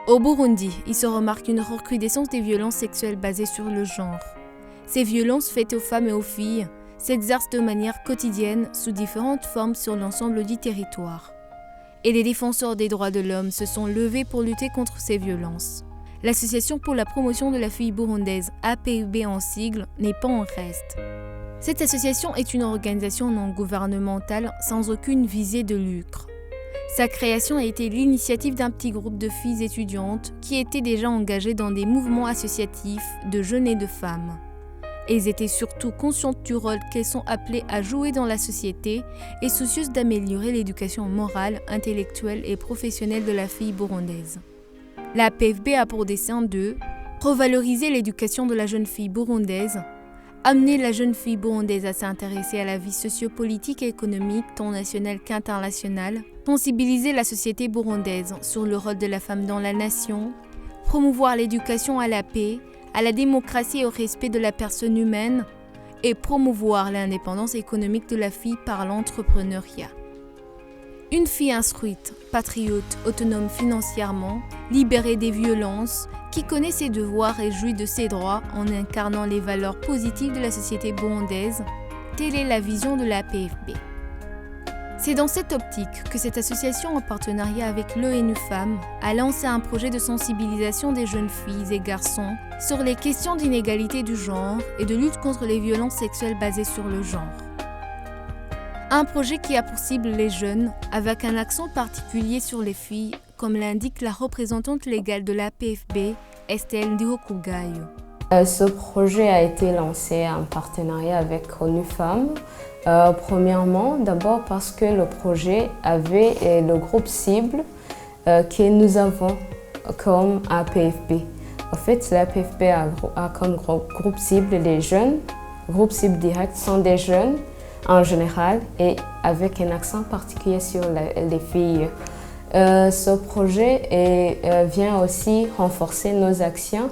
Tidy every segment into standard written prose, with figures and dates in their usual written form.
Au Burundi, il se remarque une recrudescence des violences sexuelles basées sur le genre. Ces violences faites aux femmes et aux filles s'exercent de manière quotidienne sous différentes formes sur l'ensemble du territoire. Et les défenseurs des droits de l'homme se sont levés pour lutter contre ces violences. L'Association pour la promotion de la fille burundaise, APFB en sigle, n'est pas en reste. Cette association est une organisation non gouvernementale sans aucune visée de lucre. Sa création a été l'initiative d'un petit groupe de filles étudiantes qui étaient déjà engagées dans des mouvements associatifs de jeunes et de femmes. Elles étaient surtout conscientes du rôle qu'elles sont appelées à jouer dans la société et soucieuses d'améliorer l'éducation morale, intellectuelle et professionnelle de la fille burundaise. La PFB a pour dessein de revaloriser l'éducation de la jeune fille burundaise, amener la jeune fille burundaise à s'intéresser à la vie sociopolitique et économique tant nationale qu'internationale, sensibiliser la société burundaise sur le rôle de la femme dans la nation, promouvoir l'éducation à la paix, à la démocratie et au respect de la personne humaine et promouvoir l'indépendance économique de la fille par l'entrepreneuriat. Une fille instruite, patriote, autonome financièrement, libérée des violences, qui connaît ses devoirs et jouit de ses droits en incarnant les valeurs positives de la société burundaise, telle est la vision de la PFB. C'est dans cette optique que cette association, en partenariat avec l'ONU Femmes, a lancé un projet de sensibilisation des jeunes filles et garçons sur les questions d'inégalité du genre et de lutte contre les violences sexuelles basées sur le genre. Un projet qui a pour cible les jeunes, avec un accent particulier sur les filles, comme l'indique la représentante légale de la PFB, Estelle Ndihokugayo. Ce projet a été lancé en partenariat avec ONU Femmes. Premièrement, d'abord parce que le projet avait le groupe cible que nous avons comme APFB. En fait, l'APFB a comme groupe cible les jeunes. Groupe cible direct sont des jeunes en général et avec un accent particulier sur les filles. Ce projet vient aussi renforcer nos actions.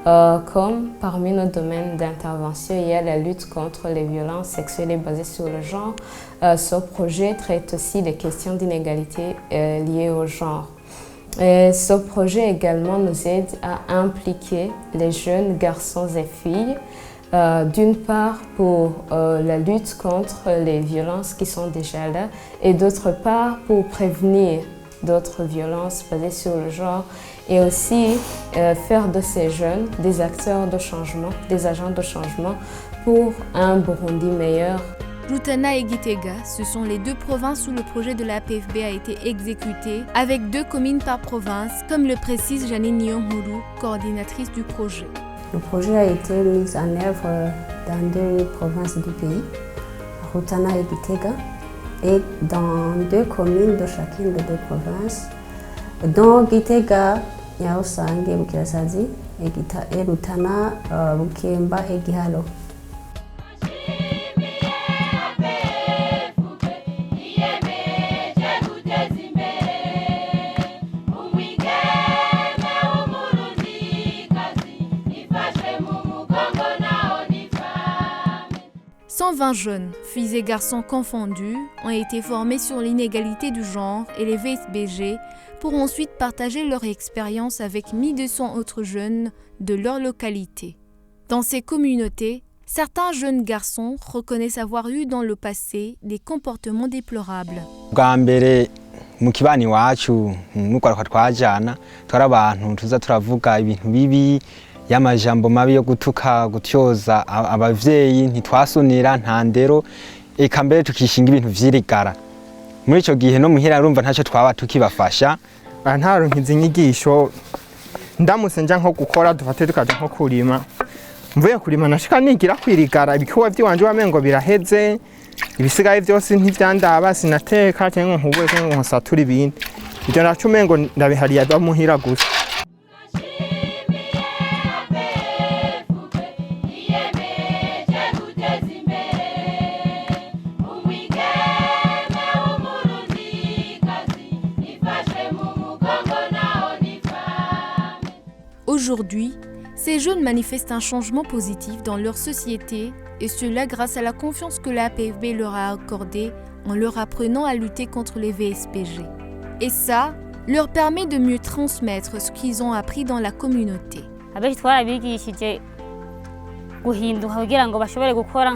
Comme parmi nos domaines d'intervention, il y a la lutte contre les violences sexuelles basées sur le genre. Ce projet traite aussi des questions d'inégalité liées au genre. Ce projet également nous aide à impliquer les jeunes garçons et filles, d'une part pour la lutte contre les violences qui sont déjà là et d'autre part pour prévenir d'autres violences basées sur le genre et aussi faire de ces jeunes des acteurs de changement, des agents de changement pour un Burundi meilleur. Rutana et Gitega, ce sont les deux provinces où le projet de la PFB a été exécuté, avec 2 communes par province, comme le précise Janine Nyonghuru, coordinatrice du projet. Le projet a été mis en œuvre dans 2 provinces du pays, Rutana et Gitega, et dans 2 communes de chacune des 2 provinces. Dans Gitega, Nyarusange, Bukirasazi, et Rutana, Bukemba et Gihalo. « 120 jeunes, filles et garçons confondus, ont été formés sur l'inégalité du genre et les VSBG pour ensuite partager leur expérience avec 1200 autres jeunes de leur localité. Dans ces communautés, certains jeunes garçons reconnaissent avoir eu dans le passé des comportements déplorables. Mu kibani wacu n'ukwaruka twajana twara abantu tuza turavuga ibintu bibi y'amajambo mabi yo gutuka gutyoza abavyeyi ntitwasunira nta ndero eka mbere tukishinga ibintu vyirigara muri ico gihe no muhira urumva ntaco twaba tukibafasha ntaronkiza inyigisho ndamutse nja nko gukora dufate tukaja nko kurima mvuye kurima nashika nigira kwirigara ibikuwa by'iwanje wamengo biraheze ibisigaye byose ntivyandaba sinateka cyangwa nkubwe cyangwa nkasatura ibindi ibyo nacu mengo ndabihariya bamuhira gusa. Aujourd'hui, ces jeunes manifestent un changement positif dans leur société et cela grâce à la confiance que la PFB leur a accordée en leur apprenant à lutter contre les VSPG. Et ça, leur permet de mieux transmettre ce qu'ils ont appris dans la communauté. abenshi twarabigishije guhinduka kugira ngo bashobore gukora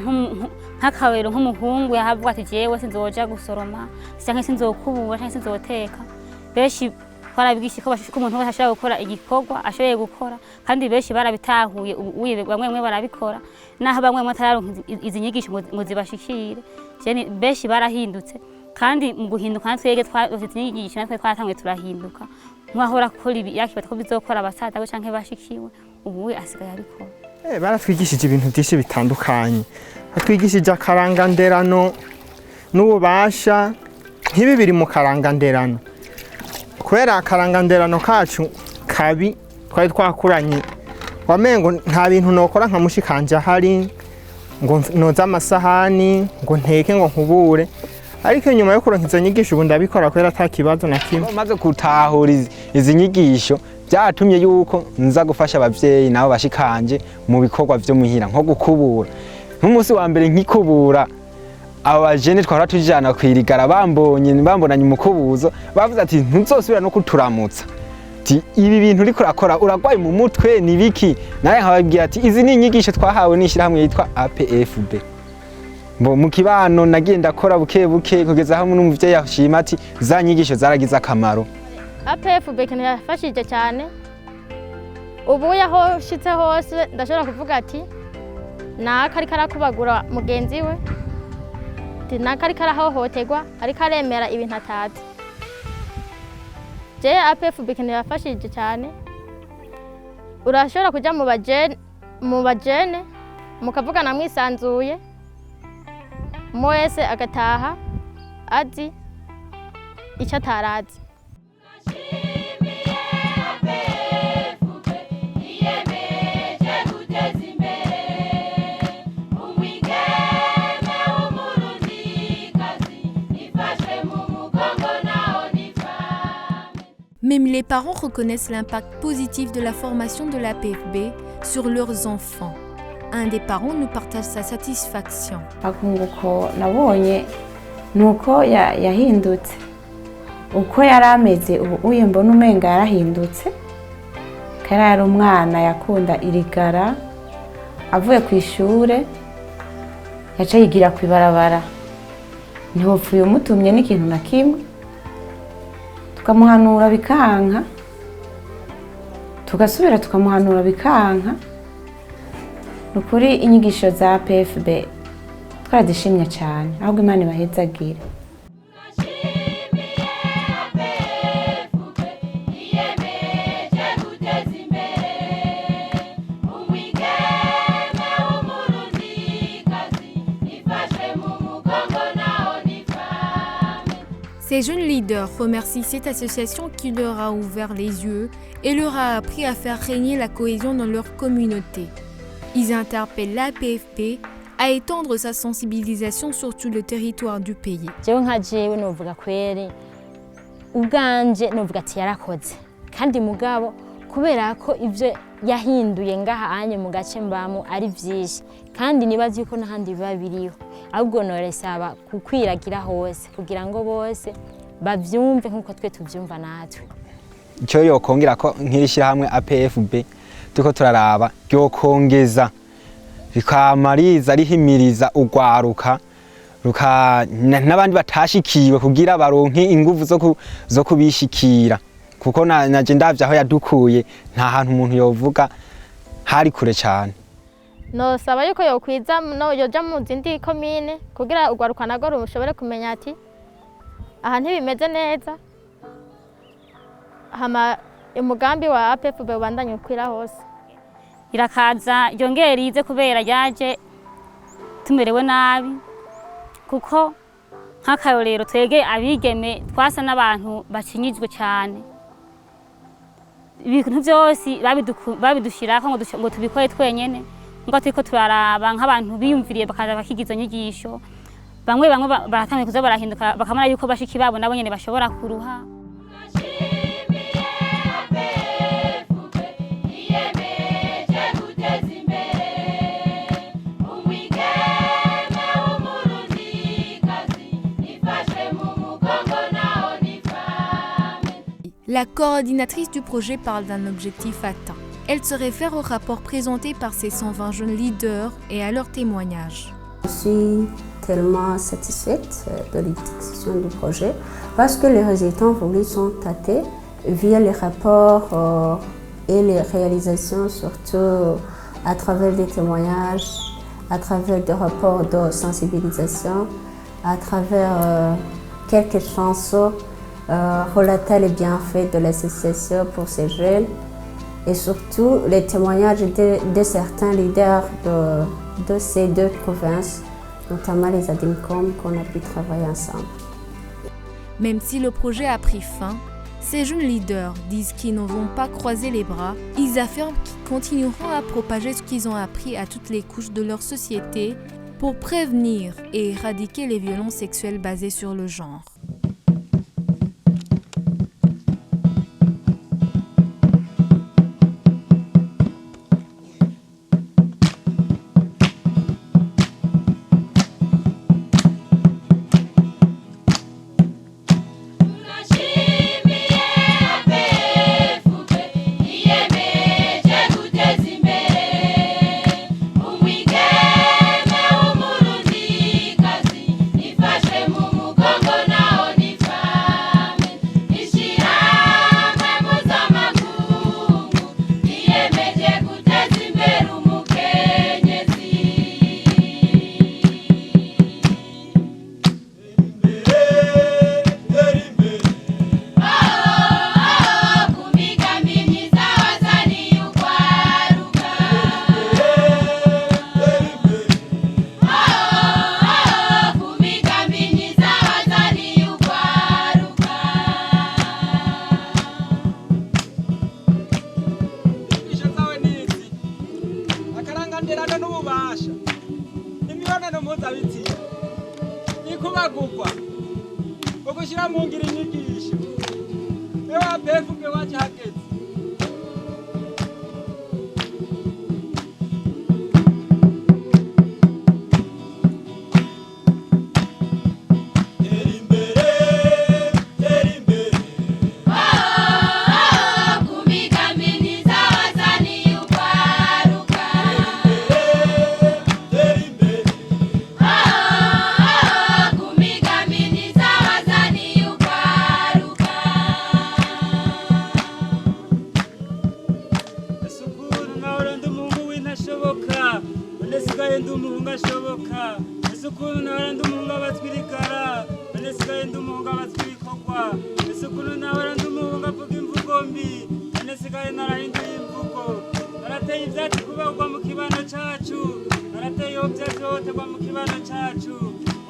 nk'akawero nk'umuhungu yahavuga ati jewe sinzoja gusoroma cyangwa sinzokubura cyangwa sinzoteka. Benshi twarabigisha ko umuntu wese ashobora gukora igikorwa ashoboye gukora, kandi benshi barabitahuye, bamwe barabikora naho bamwe batararonka izi nyigisho ngo zibashikire. Benshi barahindutse, kandi mu guhinduka natwege twafite inyigisho natwe twatanguye turahinduka. Mwahora kuri ibi yakibaza ko bizokora abasaza go canke bashikiwe, ubu we asigaye abikora. Baratwigishije ibintu byinshi bitandukanye, batwigishije akaranganderano n'ububasha nk'ibi biri mu karanganderano. Kubera akaranganderano kacu kabi twari twakuranye, wamengo nta bintu nokora nka mushikanje ahari ngo noza amasahani ngo nteke ngo nkubure, ariko nyuma yo kuronka izo nyigisho ubu ndabikora kubera ata kibazo na kimwe. Maze gutahura izi nyigisho byatumye yuko nza gufasha abavyeyi nabo bashikanje mu bikorwa vyo muhira nko gukubura. Nk'umunsi wa mbere nkikubura, abajene twara tujana kwirigara bambonanye umukubuzo, bavuze ati ntuzosubira no kuturamutsa, ati ibi bintu uriko urakora uragwaye mu mutwe ni biki. Naye nkababwira ati izi ni inyigisho twahawe n'ishirahamwe yitwa APFB. Mu kibano nagiye ndakora buke buke kugeza hamwe n'umuvyeyi yashima ati za nyigisho zaragize akamaro. APFB kintu yafashije cyane, ubu yaho shitse hose ndashobora kuvuga ati nakari karakubagura mugenzi we, ati nakari karahohoterwa ariko aremera ibintu atazi. Je APFB kintu yafashije cyane, urashobora kuja mu bajene mukavugana mwisanzuye, mwese agataha azi icyo atarazi. Même les parents reconnaissent l'impact positif de la formation de l'APFB sur leurs enfants. Un des parents nous partage sa satisfaction. Akunguko nabonye nuko yahindutse, uko yarameze ubu uye mbona umenga yarahindutse. Karara umwana yakunda irigara, avuye ku ishure yaca yigira kwibarabara, ntihopfuye umutumye n'ikintu na kimwe, tukamuhanura bikanka, tugasubira tukamuhanura bikanka. Nukuri inyigisho za APFB twarazishimye cyane, ahubwo Imana ibahezagire. Ces jeunes leaders remercient cette association qui leur a ouvert les yeux et leur a appris à faire régner la cohésion dans leur communauté. Ils interpellent l'APFB à étendre sa sensibilisation sur tout le territoire du pays. Jewe nka jewe novuga kweri ubwanje novuga ati yarakoze, kandi mugabo kubera ko ivyo yahinduye ngaha anye mu gace mbamo ari vyinshi, kandi nibazi yuko n'ahandi biba biriho, ahubwo noresaba kukwiragira hose kugira ngo bose bavyumve nkuko twe tuvyumva natwe. Icyo yokongera ko nk'irishirahamwe APFB tuko turaraba ryokongeza rikamariza rihimiriza ugwaruka n'abandi batashikiwe kugira baronke ingufu zo kubishikira, kuko naje ndavye aho yadukuye nta hantu umuntu yovuga hari kure cyane. Nosaba yuko yokwiza yoja mu zindi komine kugira ugwaruka nago rushobore kumenya ati aha ntibimeze neza, hama umugambi wa APFB ubandanye ukwira hose. Irakaza yongera ize kubera yaje tumerewe nabi, kuko nk'akarorero twege abigeme twasa n'abantu bacinyijwe cyane. Ibintu byose babidushirako ngo tubikore twenyene, ngo turiko turaraba nk'abantu biyumviriye bakaza bakigiza nyigisho. Bamwe baratangiye kuza barahinduka bakamara yuko bashiki babo nabo nyene bashobora kuruha. La coordinatrice du projet parle d'un objectif atteint. Elle se réfère au rapport présenté par ces 120 jeunes leaders et à leurs témoignages. Je suis tellement satisfaite de l'exécution du projet parce que les résultats voulus sont tâtés via les rapports et les réalisations, surtout à travers des témoignages, à travers des rapports de sensibilisation, à travers quelques chansons relatant les bienfaits de l'association pour ces jeunes et surtout les témoignages de certains leaders de ces deux provinces, notamment les ADINCOM qu'on a pu travailler ensemble. Même si le projet a pris fin, ces jeunes leaders disent qu'ils ne vont pas croiser les bras. Ils affirment qu'ils continueront à propager ce qu'ils ont appris à toutes les couches de leur société pour prévenir et éradiquer les violences sexuelles basées sur le genre.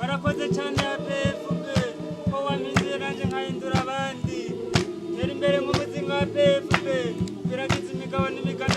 Warakoze cyane APFB ko wamize nanje nkahindura abandi. Tera imbere mu buzima APFB, kwiragiza imigabo n'imigambi